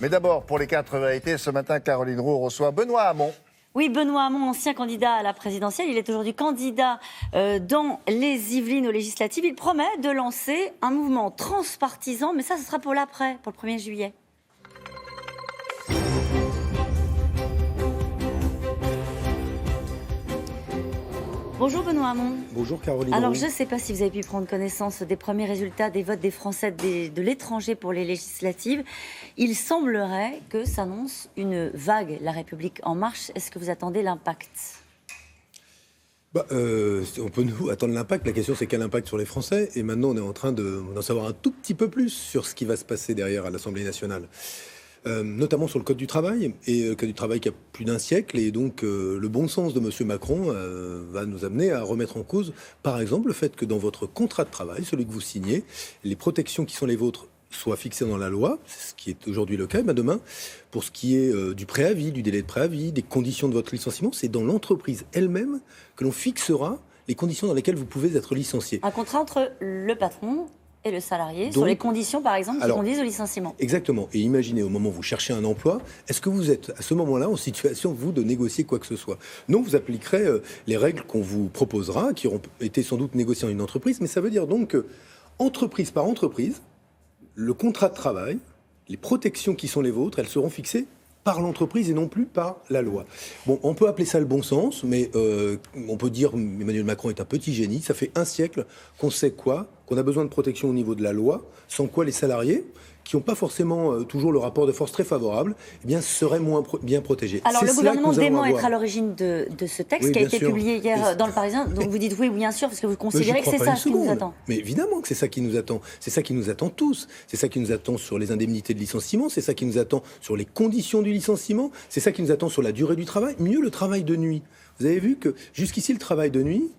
Mais d'abord, pour les 4 vérités, ce matin, Caroline Roux reçoit Benoît Hamon. Oui, Benoît Hamon, ancien candidat à la présidentielle. Il est aujourd'hui candidat dans les Yvelines aux législatives. Il promet de lancer un mouvement transpartisan, mais ça, ce sera pour l'après, pour le 1er juillet. Bonjour Benoît Hamon. Bonjour Caroline. Alors je ne sais pas si vous avez pu prendre connaissance des premiers résultats des votes des Français de l'étranger pour les législatives. Il semblerait que s'annonce une vague La République En Marche. Est-ce que vous attendez l'impact ? On peut nous attendre l'impact. La question c'est quel impact sur les Français. Et maintenant on est en train d'en savoir un tout petit peu plus sur ce qui va se passer derrière à l'Assemblée nationale. Notamment sur le Code du travail, et le Code du travail qui a plus d'un siècle, et donc le bon sens de M. Macron va nous amener à remettre en cause, par exemple, le fait que dans votre contrat de travail, celui que vous signez, les protections qui sont les vôtres soient fixées dans la loi, ce qui est aujourd'hui le cas. Et demain, pour ce qui est du préavis, du délai de préavis, des conditions de votre licenciement, c'est dans l'entreprise elle-même que l'on fixera les conditions dans lesquelles vous pouvez être licencié. Un contrat entre le patron et le salarié, sur les conditions, par exemple, qui conduisent au licenciement. Exactement. Et imaginez, au moment où vous cherchez un emploi, est-ce que vous êtes, à ce moment-là, en situation, vous, de négocier quoi que ce soit ? Non, vous appliquerez les règles qu'on vous proposera, qui auront été sans doute négociées en une entreprise, mais ça veut dire donc que, entreprise par entreprise, le contrat de travail, les protections qui sont les vôtres, elles seront fixées par l'entreprise et non plus par la loi. Bon, on peut appeler ça le bon sens, mais on peut dire Emmanuel Macron est un petit génie. Ça fait un siècle qu'on sait quoi ? Qu'on a besoin de protection au niveau de la loi, sans quoi les salariés, qui n'ont pas forcément toujours le rapport de force très favorable, eh bien, seraient moins bien protégés. Alors le gouvernement dément être à l'origine de ce texte qui a été publié hier dans Le Parisien. Donc vous dites oui, bien sûr, parce que vous considérez que c'est ça qui nous attend. Mais évidemment que c'est ça qui nous attend. C'est ça qui nous attend tous. C'est ça qui nous attend sur les indemnités de licenciement. C'est ça qui nous attend sur les conditions du licenciement. C'est ça qui nous attend sur la durée du travail. Mieux, le travail de nuit. Vous avez vu que jusqu'ici, le travail de nuit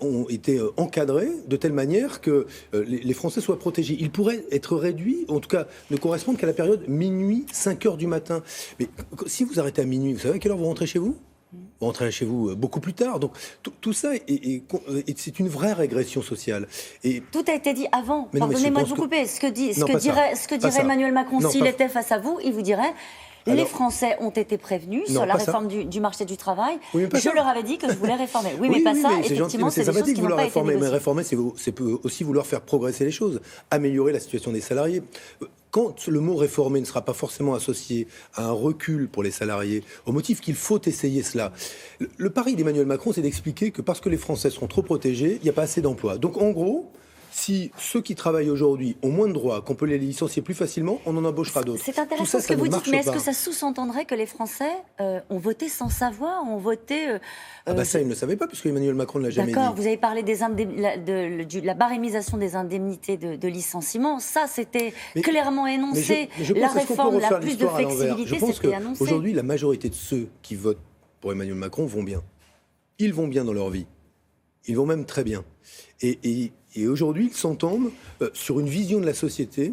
ont été encadrés de telle manière que les Français soient protégés. Ils pourraient être réduits, en tout cas ne correspondent qu'à la période minuit, 5 heures du matin. Mais si vous arrêtez à minuit, vous savez à quelle heure vous rentrez chez vous ? Vous rentrez chez vous beaucoup plus tard. Donc tout ça, c'est une vraie régression sociale. Et tout a été dit avant. Pardonnez-moi de vous couper. Ce que dirait Emmanuel Macron s'il était face à vous, il vous dirait... Les Français ont été prévenus sur la réforme du marché du travail. Oui, je leur avais dit que je voulais réformer. Oui, mais pas ça. Effectivement, c'est des choses qui n'ont pas été négociées. Mais réformer, c'est aussi vouloir faire progresser les choses, améliorer la situation des salariés. Quand le mot réformer ne sera pas forcément associé à un recul pour les salariés, au motif qu'il faut essayer cela, le pari d'Emmanuel Macron, c'est d'expliquer que parce que les Français seront trop protégés, il n'y a pas assez d'emplois. Donc en gros... Si ceux qui travaillent aujourd'hui ont moins de droits, qu'on peut les licencier plus facilement, on en embauchera d'autres. C'est intéressant ce que vous dites, mais est-ce que ça sous-entendrait que les Français ont voté sans savoir, ont voté... Ça, ils ne le savaient pas, puisque Emmanuel Macron ne l'a jamais dit. D'accord, vous avez parlé de la barémisation des indemnités de licenciement. Ça, c'était clairement énoncé. La réforme, la plus de flexibilité, c'était annoncé. Aujourd'hui, la majorité de ceux qui votent pour Emmanuel Macron vont bien. Ils vont bien dans leur vie. Ils vont même très bien. Et aujourd'hui, ils s'entendent sur une vision de la société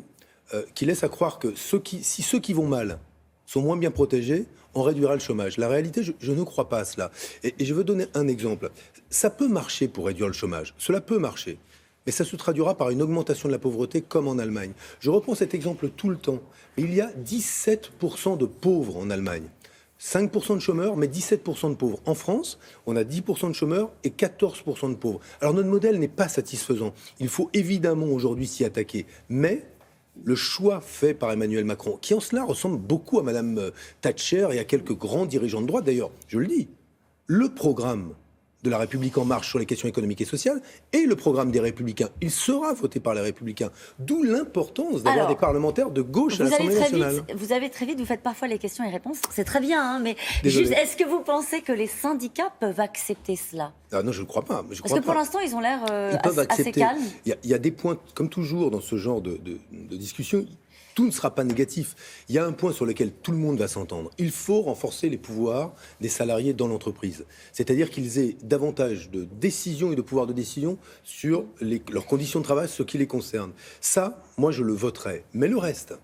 qui laisse à croire que si ceux qui vont mal sont moins bien protégés, on réduira le chômage. La réalité, je ne crois pas à cela. Et je veux donner un exemple. Ça peut marcher pour réduire le chômage. Cela peut marcher. Mais ça se traduira par une augmentation de la pauvreté comme en Allemagne. Je reprends cet exemple tout le temps. Il y a 17% de pauvres en Allemagne. 5% de chômeurs, mais 17% de pauvres. En France, on a 10% de chômeurs et 14% de pauvres. Alors notre modèle n'est pas satisfaisant. Il faut évidemment aujourd'hui s'y attaquer. Mais le choix fait par Emmanuel Macron, qui en cela ressemble beaucoup à Madame Thatcher et à quelques grands dirigeants de droite, d'ailleurs, je le dis, le programme de la République En Marche sur les questions économiques et sociales et le programme des Républicains. Il sera voté par les Républicains. D'où l'importance d'avoir des parlementaires de gauche à l'Assemblée nationale. Vous faites parfois les questions et réponses. C'est très bien, hein, mais juste, est-ce que vous pensez que les syndicats peuvent accepter cela ? Non, je ne crois pas. Parce que pour l'instant, ils ont l'air assez calmes. Il y a des points, comme toujours dans ce genre de discussion, tout ne sera pas négatif. Il y a un point sur lequel tout le monde va s'entendre. Il faut renforcer les pouvoirs des salariés dans l'entreprise. C'est-à-dire qu'ils aient davantage de décision et de pouvoir de décision sur leurs conditions de travail, ce qui les concerne. Ça, moi, je le voterai. Mais le reste,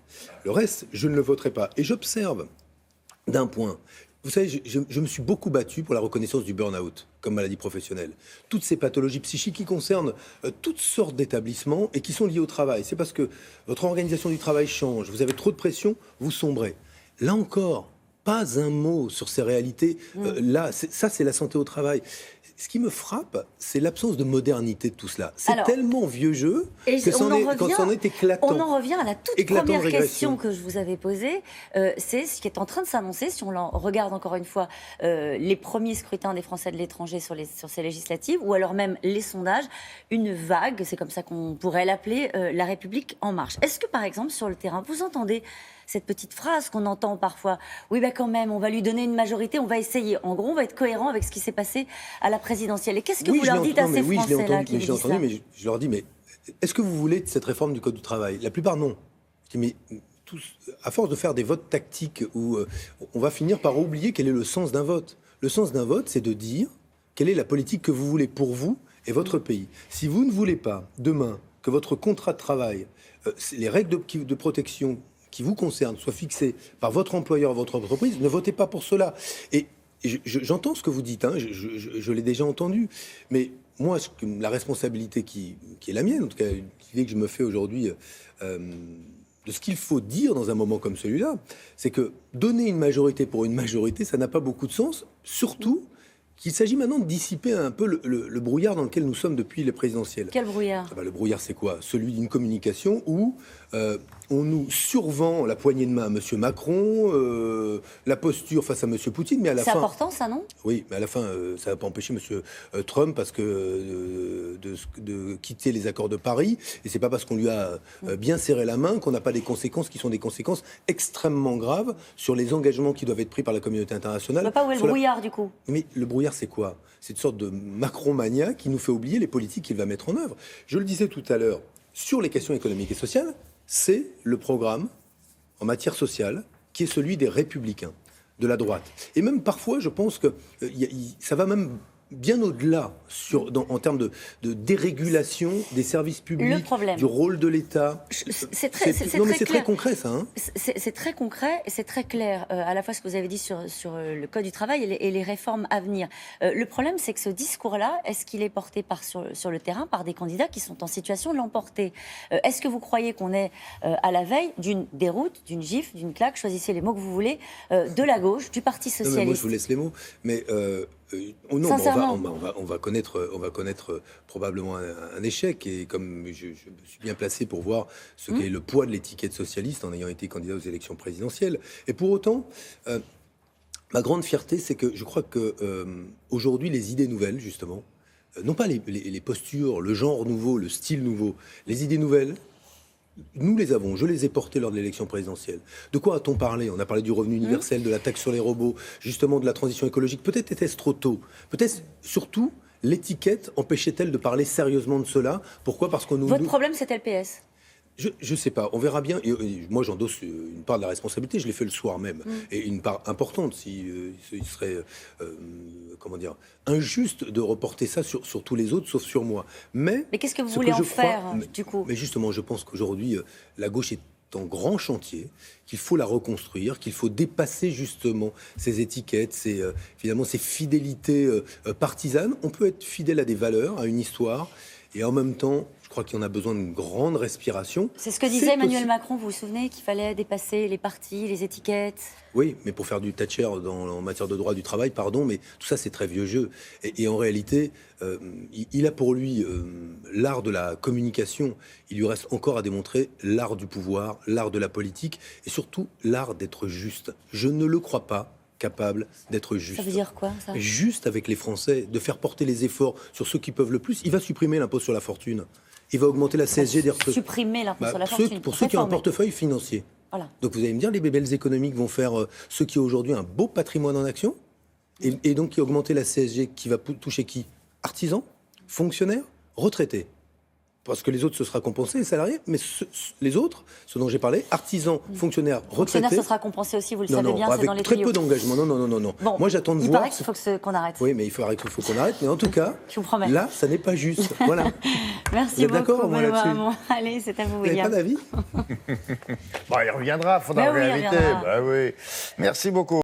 je ne le voterai pas. Et j'observe d'un point. Vous savez, je me suis beaucoup battu pour la reconnaissance du burn-out comme maladie professionnelle. Toutes ces pathologies psychiques qui concernent toutes sortes d'établissements et qui sont liées au travail. C'est parce que votre organisation du travail change, vous avez trop de pression, vous sombrez. là encore, pas un mot sur ces réalités. Ça, c'est la santé au travail. Ce qui me frappe, c'est l'absence de modernité de tout cela. C'est tellement vieux jeu que c'en est éclatant. On en revient à la toute première question que je vous avais posée. C'est ce qui est en train de s'annoncer, si on regarde encore une fois les premiers scrutins des Français de l'étranger sur ces législatives, ou alors même les sondages, une vague, c'est comme ça qu'on pourrait l'appeler, La République en marche. Est-ce que par exemple sur le terrain, vous entendez cette petite phrase qu'on entend parfois, oui, quand même, on va lui donner une majorité, on va essayer. En gros, on va être cohérent avec ce qui s'est passé à la présidentielle. Et qu'est-ce que vous leur dites à ces Français-là qui disent ça ? Mais je leur dis, mais est-ce que vous voulez de cette réforme du Code du travail ? La plupart, non. Je dis, mais à force de faire des votes tactiques, où on va finir par oublier quel est le sens d'un vote. Le sens d'un vote, c'est de dire quelle est la politique que vous voulez pour vous et votre pays. Si vous ne voulez pas, demain, que votre contrat de travail, les règles de protection qui vous concerne soit fixé par votre employeur, votre entreprise, ne votez pas pour cela. Et j'entends ce que vous dites, hein, je l'ai déjà entendu, mais moi, la responsabilité qui est la mienne, en tout cas, l'idée que je me fais aujourd'hui de ce qu'il faut dire dans un moment comme celui-là, c'est que donner une majorité pour une majorité, ça n'a pas beaucoup de sens, surtout qu'il s'agit maintenant de dissiper un peu le brouillard dans lequel nous sommes depuis les présidentielles. Quel brouillard ? Le brouillard, c'est quoi ? Celui d'une communication où on nous survend la poignée de main à M. Macron, la posture face à M. Poutine, mais à la fin... C'est important, ça, non ? Oui, mais à la fin, ça ne va pas empêcher M. Trump de quitter les accords de Paris, et c'est pas parce qu'on lui a bien serré la main qu'on n'a pas des conséquences qui sont des conséquences extrêmement graves sur les engagements qui doivent être pris par la communauté internationale. Je ne vois pas où est le brouillard, du coup. Mais le brouillard, c'est quoi ? C'est une sorte de Macron-mania qui nous fait oublier les politiques qu'il va mettre en œuvre. Je le disais tout à l'heure, sur les questions économiques et sociales, c'est le programme en matière sociale qui est celui des Républicains, de la droite. Et même parfois, je pense que ça va même bien au-delà en termes de dérégulation des services publics, du rôle de l'État. C'est très concret, ça. Hein, c'est très concret et c'est très clair, à la fois ce que vous avez dit sur le Code du travail et les réformes à venir. Le problème, c'est que ce discours-là, est-ce qu'il est porté sur le terrain par des candidats qui sont en situation de l'emporter ? Est-ce que vous croyez qu'on est à la veille d'une déroute, d'une gifle, d'une claque, choisissez les mots que vous voulez, de la gauche, du Parti socialiste ? Non, mais moi, je vous laisse les mots, mais... non, on va connaître probablement un échec, et comme je me suis bien placé pour voir ce qu'est le poids de l'étiquette socialiste en ayant été candidat aux élections présidentielles. Et pour autant, ma grande fierté, c'est que je crois que aujourd'hui, les idées nouvelles, justement, non pas les postures, le genre nouveau, le style nouveau, les idées nouvelles, nous les avons, je les ai portées lors de l'élection présidentielle. De quoi a-t-on parlé ? On a parlé du revenu universel, de la taxe sur les robots, justement de la transition écologique. Peut-être était-ce trop tôt. Peut-être, surtout, l'étiquette empêchait-elle de parler sérieusement de cela ? Pourquoi ? Parce qu'on nous... Votre problème, c'était le PS ? Je sais pas, on verra bien. Et moi, j'endosse une part de la responsabilité. Je l'ai fait le soir même, et une part importante. Il serait, injuste de reporter ça sur tous les autres, sauf sur moi. Mais qu'est-ce que vous voulez en faire, du coup ? Mais justement, je pense qu'aujourd'hui, la gauche est en grand chantier, qu'il faut la reconstruire, qu'il faut dépasser justement ces étiquettes, ces fidélités partisanes. On peut être fidèle à des valeurs, à une histoire, et en même temps, je crois qu'il y en a besoin d'une grande respiration. C'est ce que disait Emmanuel Macron, vous vous souvenez, qu'il fallait dépasser les partis, les étiquettes. Oui, mais pour faire du Thatcher en matière de droit du travail, pardon, mais tout ça c'est très vieux jeu. Et en réalité, il a pour lui l'art de la communication. Il lui reste encore à démontrer l'art du pouvoir, l'art de la politique, et surtout l'art d'être juste. Je ne le crois pas capable d'être juste. Ça veut dire quoi, ça ? Juste avec les Français, de faire porter les efforts sur ceux qui peuvent le plus. Il va supprimer l'impôt sur la fortune. Il va augmenter la CSG des retraités. Supprimer l'impôt sur la fortune. Pour ceux qui ont un portefeuille financier. Voilà. Donc vous allez me dire, les bébelles économiques vont faire ceux qui ont aujourd'hui un beau patrimoine en action, et donc qui a augmenté la CSG, qui va toucher qui ? Artisans, fonctionnaires, retraités. Parce que les autres, ce sera compensé, les salariés, mais les autres, ceux dont j'ai parlé, artisans, fonctionnaires, retraités... Fonctionnaires, ce sera compensé aussi, vous le savez bien, c'est dans les avec très tuyaux. peu d'engagement. Non. Bon, moi, j'attends de voir... Il paraît qu'il faut qu'on arrête. Oui, mais il faut qu'on arrête. Mais en tout cas, je vous promets. Là, ça n'est pas juste. Voilà. Merci beaucoup, Benoît Hamon. Allez, c'est à vous, William. Vous n'avez pas d'avis ? Il reviendra, il faudra en réalité. Oui. Merci beaucoup.